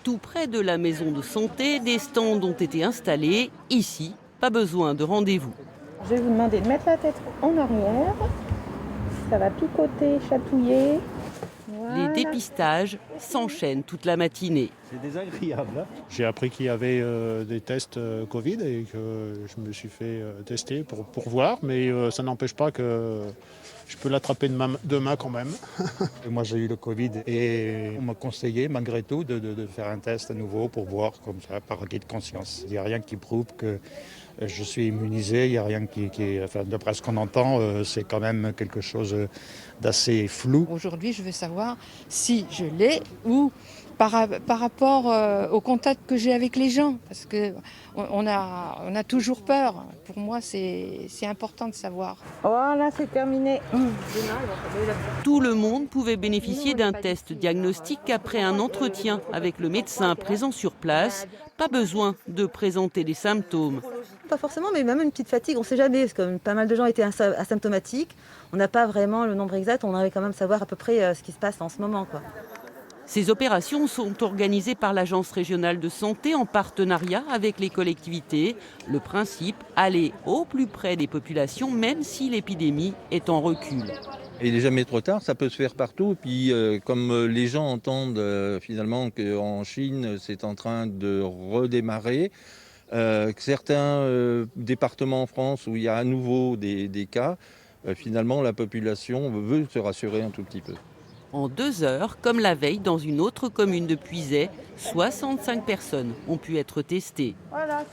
Tout près de la maison de santé, des stands ont été installés. Ici, pas besoin de rendez-vous. Je vais vous demander de mettre la tête en arrière. Ça va picoter, chatouiller. Les Voilà. dépistages s'enchaînent toute la matinée. C'est désagréable. Hein. J'ai appris qu'il y avait des tests Covid et que je me suis fait tester pour voir, mais ça n'empêche pas que je peux l'attraper demain quand même. Moi j'ai eu le Covid et on m'a conseillé malgré tout de faire un test à nouveau pour voir comme ça par acquis de conscience. Il n'y a rien qui prouve que je suis immunisé, il n'y a rien enfin, d'après ce qu'on entend, c'est quand même quelque chose d'assez flou. Aujourd'hui, je veux savoir si je l'ai ou par rapport au contact que j'ai avec les gens, parce qu'on a toujours peur. Pour moi, c'est important de savoir. Voilà, c'est terminé. Tout le monde pouvait bénéficier d'un test diagnostic après un entretien avec le médecin présent sur place. Pas besoin de présenter des symptômes. Pas forcément, mais même une petite fatigue, on ne sait jamais, parce que pas mal de gens étaient asymptomatiques. On n'a pas vraiment le nombre exact, on aimerait quand même savoir à peu près ce qui se passe en ce moment, quoi. Ces opérations sont organisées par l'Agence régionale de santé en partenariat avec les collectivités. Le principe, aller au plus près des populations, même si l'épidémie est en recul. Il n'est jamais trop tard, ça peut se faire partout. Et puis, comme les gens entendent finalement qu'en Chine, c'est en train de redémarrer, que certains départements en France où il y a à nouveau des cas, finalement, la population veut se rassurer un tout petit peu. En 2 heures, comme la veille dans une autre commune de Puisaye, 65 personnes ont pu être testées. Voilà,